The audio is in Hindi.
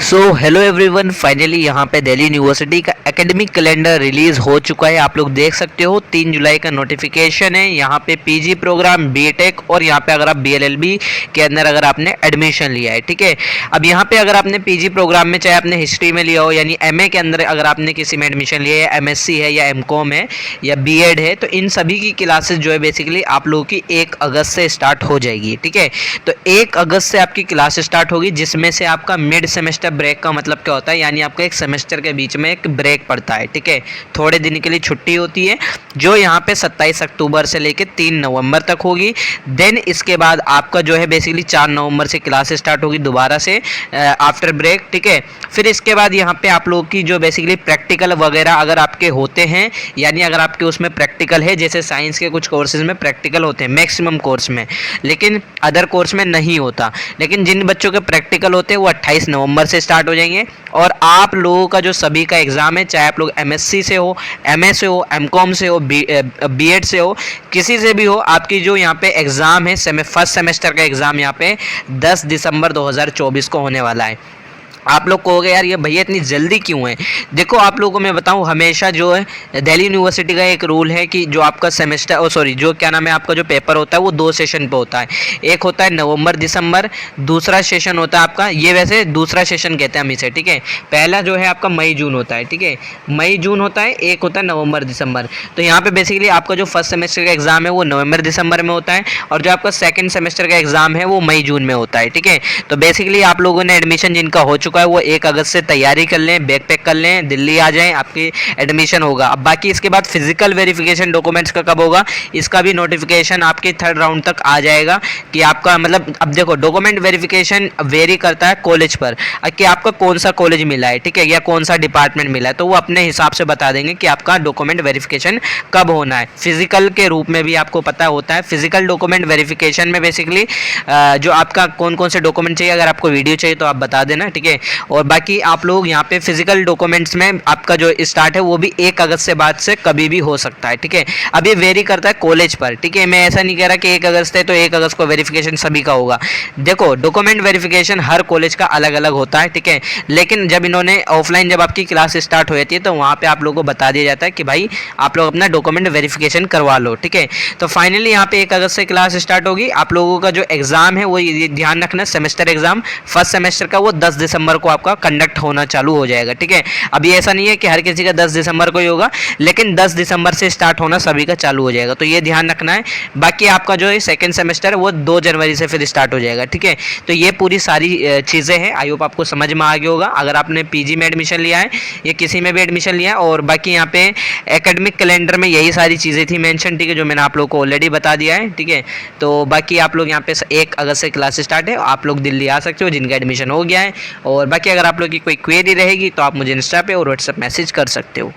सो हेलो एवरीवन, फाइनली यहाँ पे दिल्ली यूनिवर्सिटी का एकेडमिक कैलेंडर रिलीज हो चुका है। आप लोग देख सकते हो 3 जुलाई का नोटिफिकेशन है। यहाँ पे पीजी प्रोग्राम, बीटेक और यहाँ पे अगर आप बीएलएलबी के अंदर अगर आपने एडमिशन लिया है, ठीक है। अब यहाँ पे अगर आपने पीजी प्रोग्राम में, चाहे आपने हिस्ट्री में लिया हो यानी एमए के अंदर अगर आपने किसी में एडमिशन लिया है, एमएससी है या एमकॉम है या बीएड है, तो इन सभी की क्लासेस जो है बेसिकली आप लोगों की 1 अगस्त से स्टार्ट हो जाएगी, ठीक है। तो 1 अगस्त से आपकी क्लास स्टार्ट होगी, जिसमें से आपका मिड सेमेस्टर ब्रेक का मतलब क्या होता है, यानी आपका एक सेमेस्टर के बीच में एक ब्रेक पड़ता है, ठीक है। थोड़े दिन के लिए छुट्टी होती है, जो यहाँ पे 27 अक्टूबर से लेकर 3 नवंबर तक होगी। देन इसके बाद आपका जो है बेसिकली 4 नवंबर से क्लास स्टार्ट होगी दोबारा से आफ्टर ब्रेक, ठीक है। फिर इसके बाद यहाँ पे आप लोग की जो बेसिकली प्रैक्टिकल वगैरह अगर आपके होते हैं, यानी अगर आपके उसमें प्रैक्टिकल है, जैसे साइंस के कुछ कोर्सेज में प्रैक्टिकल होते हैं मैक्सिमम कोर्स में, लेकिन अदर कोर्स में नहीं होता। लेकिन जिन बच्चों के प्रैक्टिकल होते हैं वो 28 नवंबर से स्टार्ट हो जाएंगे। और आप लोगों का जो सभी का एग्ज़ाम है, चाहे आप लोग एमएससी से हो, एमए से हो, एमकॉम से हो, बीएड से हो, किसी से भी हो, आपकी जो यहाँ पे एग्ज़ाम है फर्स्ट सेमेस्टर का एग्ज़ाम यहाँ पे 10 दिसंबर 2024 को होने वाला है। आप लोग कहोगे यार ये भैया इतनी जल्दी क्यों है। देखो आप लोगों को मैं बताऊं, हमेशा जो है दिल्ली यूनिवर्सिटी का एक रूल है कि जो आपका सेमेस्टर जो क्या नाम है, आपका जो पेपर होता है वो 2 सेशन पे होता है। एक होता है नवंबर दिसंबर, दूसरा सेशन होता है आपका, ये वैसे दूसरा सेशन कहते हैं हम इसे, ठीक है। पहला जो है आपका मई जून होता है, ठीक है, मई जून होता है, एक होता है नवंबर दिसंबर। तो यहाँ पे बेसिकली आपका जो फर्स्ट सेमेस्टर का एग्जाम है वो नवंबर दिसंबर में होता है, और जो आपका सेकंड सेमेस्टर का एग्जाम है वो मई जून में होता है, ठीक है। तो बेसिकली आप लोगों ने एडमिशन जिनका हो चुका है वो 1 अगस्त से तैयारी कर लें, बैग पैक कर लें, दिल्ली आ जाएं, आपकी एडमिशन होगा। अब बाकी इसके बाद फिजिकल वेरिफिकेशन डॉक्यूमेंट्स का कब होगा, इसका भी नोटिफिकेशन आपके 3rd राउंड तक आ जाएगा कि आपका मतलब, अब देखो डॉक्यूमेंट वेरिफिकेशन वेरी करता है कॉलेज पर कि आपका कौन सा कॉलेज मिला है, ठीक है, या कौन सा डिपार्टमेंट मिला है, तो वो अपने हिसाब से बता देंगे कि आपका डॉक्यूमेंट वेरिफिकेशन कब होना है। फिजिकल के रूप में भी आपको पता होता है, फिजिकल डॉक्यूमेंट वेरिफिकेशन में बेसिकली जो आपका कौन कौन से डॉक्यूमेंट चाहिए, अगर आपको वीडियो चाहिए तो आप बता देना, ठीक है। और बाकी आप लोग यहाँ पे फिजिकल डॉक्यूमेंट्स में आपका जो स्टार्ट है वो भी 1 अगस्त से बाद से कभी भी हो सकता है, ठीक है। अब ये वेरी करता है कॉलेज पर, ठीक है। मैं ऐसा नहीं कह रहा कि 1 अगस्त है तो 1 अगस्त को वेरिफिकेशन सभी का होगा। देखो डॉक्यूमेंट वेरिफिकेशन हर कॉलेज का अलग अलग होता है, ठीक है। लेकिन जब इन्होंने ऑफलाइन जब आपकी क्लास स्टार्ट हो जाती है तो वहाँ पे आप लोगों को बता दिया जाता है कि भाई आप लोग अपना डॉक्यूमेंट वेरिफिकेशन करवा लो, ठीक है। तो फाइनली यहाँ पे 1 अगस्त से क्लास स्टार्ट होगी। आप लोगों का जो एग्जाम है वो ये ध्यान रखना, सेमेस्टर एग्जाम फर्स्ट सेमेस्टर का वो 10 दिसंबर को आपका कंडक्ट होना चालू हो जाएगा, ठीक है। अभी ऐसा नहीं है कि हर किसी का 10 दिसंबर को ही होगा, लेकिन 10 दिसंबर से स्टार्ट होना सभी का चालू हो जाएगा, तो ये ध्यान रखना है। बाकी आपका जो है सेकंड सेमेस्टर है वो 2 जनवरी से फिर स्टार्ट हो जाएगा, ठीक है। तो ये पूरी सारी चीज़ें हैं, आई होप आपको समझ में आ गया होगा। अगर आपने पीजी में एडमिशन लिया है या किसी में भी एडमिशन लिया है, और बाकी यहाँ पे एकेडमिक कैलेंडर में यही सारी चीज़ें थी मेंशन, ठीक है, जो मैंने आप लोग को ऑलरेडी बता दिया है, ठीक है। तो बाकी आप लोग यहाँ पे 1 अगस्त से क्लास स्टार्ट है, आप लोग दिल्ली आ सकते हो जिनका एडमिशन हो गया है। और बाकी अगर आप लोग की कोई क्वेरी रहेगी तो आप मुझे इंस्टा पे और व्हाट्सएप मैसेज कर सकते हो।